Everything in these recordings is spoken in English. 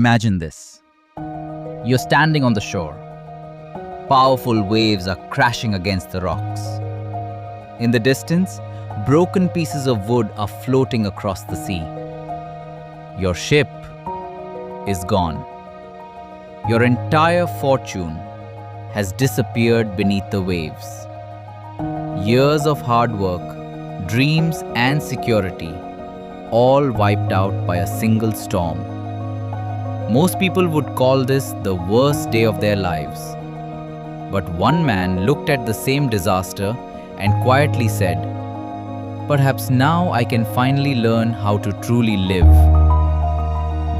Imagine this. You're standing on the shore. Powerful waves are crashing against the rocks. In the distance, broken pieces of wood are floating across the sea. Your ship is gone. Your entire fortune has disappeared beneath the waves. Years of hard work, dreams and security, all wiped out by a single storm. Most people would call this the worst day of their lives. But one man looked at the same disaster and quietly said, "Perhaps now I can finally learn how to truly live."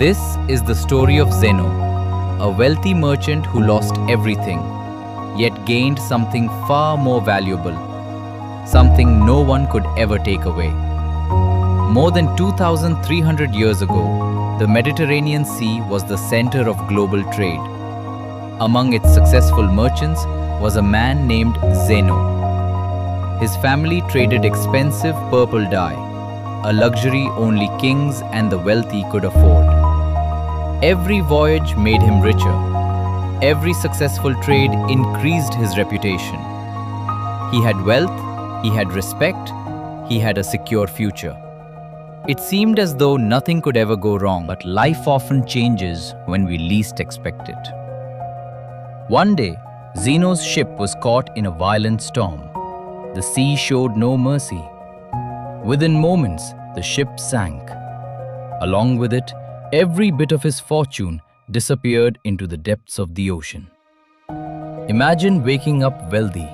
This is the story of Zeno, a wealthy merchant who lost everything, yet gained something far more valuable, something no one could ever take away. More than 2,300 years ago, the Mediterranean Sea was the center of global trade. Among its successful merchants was a man named Zeno. His family traded expensive purple dye, a luxury only kings and the wealthy could afford. Every voyage made him richer. Every successful trade increased his reputation. He had wealth, he had respect, he had a secure future. It seemed as though nothing could ever go wrong, but life often changes when we least expect it. One day, Zeno's ship was caught in a violent storm. The sea showed no mercy. Within moments, the ship sank. Along with it, every bit of his fortune disappeared into the depths of the ocean. Imagine waking up wealthy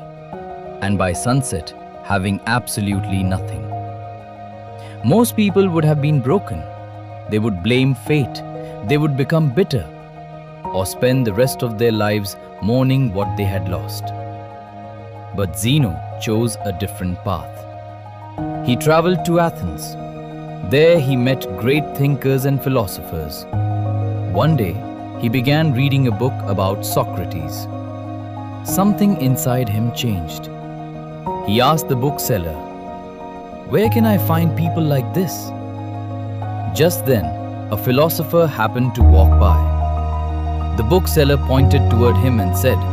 and by sunset having absolutely nothing. Most people would have been broken. They would blame fate. They would become bitter or spend the rest of their lives mourning what they had lost. But Zeno chose a different path. He traveled to Athens. There he met great thinkers and philosophers. One day, he began reading a book about Socrates. Something inside him changed. He asked the bookseller, "Where can I find people like this?" Just then, a philosopher happened to walk by. The bookseller pointed toward him and said,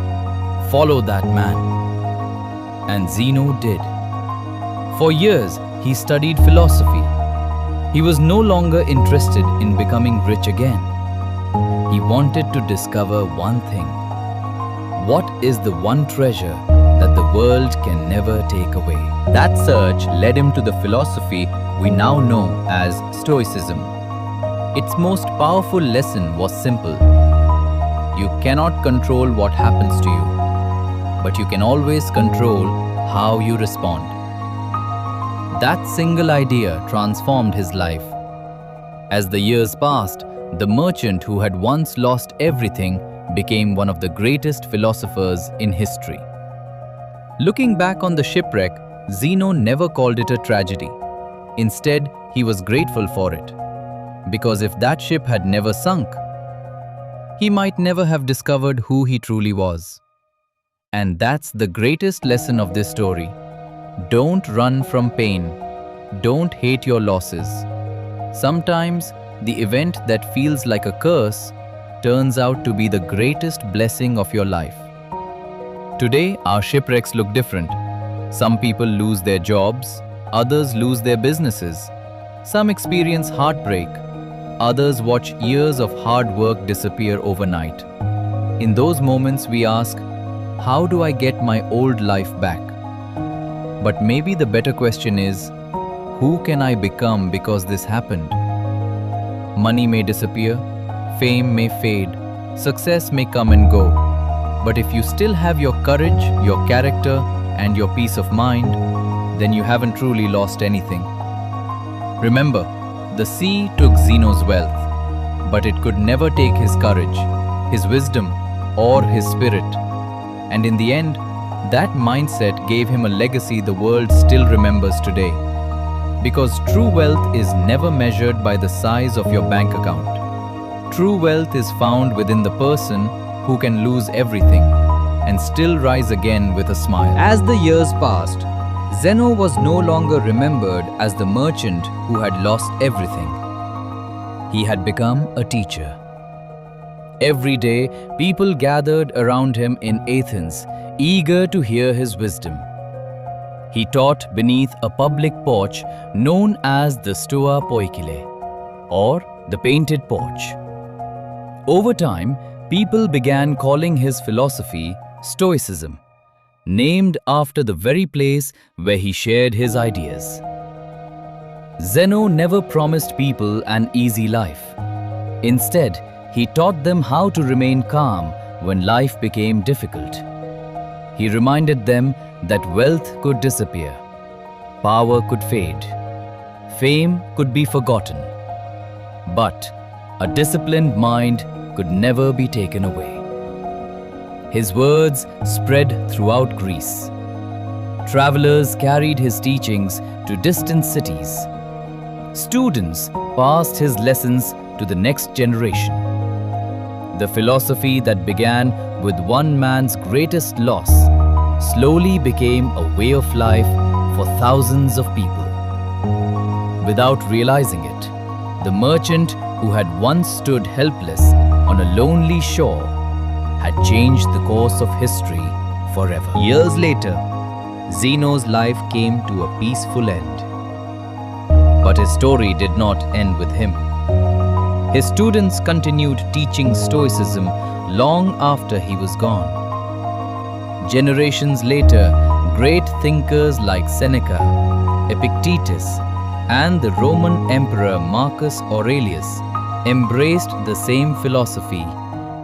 "Follow that man." And Zeno did. For years, he studied philosophy. He was no longer interested in becoming rich again. He wanted to discover one thing. What is the one treasure that the world can never take away? That search led him to the philosophy we now know as Stoicism. Its most powerful lesson was simple. You cannot control what happens to you, but you can always control how you respond. That single idea transformed his life. As the years passed, the merchant who had once lost everything became one of the greatest philosophers in history. Looking back on the shipwreck, Zeno never called it a tragedy. Instead, he was grateful for it. Because if that ship had never sunk, he might never have discovered who he truly was. And that's the greatest lesson of this story. Don't run from pain. Don't hate your losses. Sometimes, the event that feels like a curse turns out to be the greatest blessing of your life. Today, our shipwrecks look different. Some people lose their jobs, others lose their businesses. Some experience heartbreak, others watch years of hard work disappear overnight. In those moments, we ask, how do I get my old life back? But maybe the better question is, who can I become because this happened? Money may disappear, fame may fade, success may come and go. But if you still have your courage, your character, and your peace of mind, then you haven't truly lost anything. Remember, the sea took Zeno's wealth, but it could never take his courage, his wisdom, or his spirit. And in the end, that mindset gave him a legacy the world still remembers today. Because true wealth is never measured by the size of your bank account. True wealth is found within the person who can lose everything and still rise again with a smile. As the years passed, Zeno was no longer remembered as the merchant who had lost everything. He had become a teacher, Every day, people gathered around him in Athens, eager to hear his wisdom. He taught beneath a public porch known as the Stoa Poikile, or the Painted Porch. Over time, people began calling his philosophy Stoicism, named after the very place where he shared his ideas. Zeno never promised people an easy life. Instead, he taught them how to remain calm when life became difficult. He reminded them that wealth could disappear, power could fade, fame could be forgotten, but a disciplined mind could never be taken away. His words spread throughout Greece. Travelers carried his teachings to distant cities. Students passed his lessons to the next generation. The philosophy that began with one man's greatest loss slowly became a way of life for thousands of people. Without realizing it, the merchant who had once stood helpless on a lonely shore had changed the course of history forever. Years later, Zeno's life came to a peaceful end. But his story did not end with him. His students continued teaching Stoicism long after he was gone. Generations later, great thinkers like Seneca, Epictetus, and the Roman Emperor Marcus Aurelius embraced the same philosophy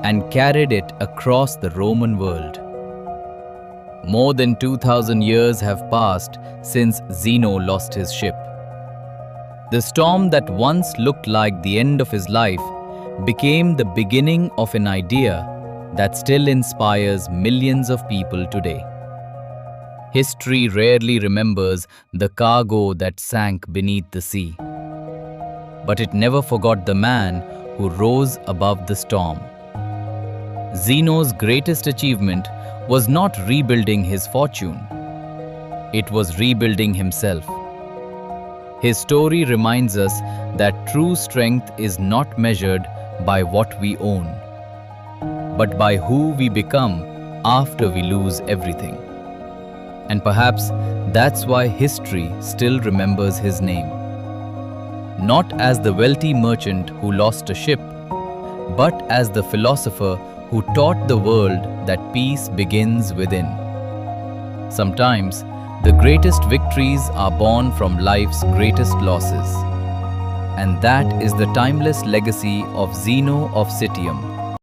and carried it across the Roman world. More than 2,000 years have passed since Zeno lost his ship. The storm that once looked like the end of his life became the beginning of an idea that still inspires millions of people today. History rarely remembers the cargo that sank beneath the sea, but it never forgot the man who rose above the storm. Zeno's greatest achievement was not rebuilding his fortune. It was rebuilding himself. His story reminds us that true strength is not measured by what we own, but by who we become after we lose everything. And perhaps that's why history still remembers his name. Not as the wealthy merchant who lost a ship, but as the philosopher who taught the world that peace begins within. Sometimes, the greatest victories are born from life's greatest losses. And that is the timeless legacy of Zeno of Citium.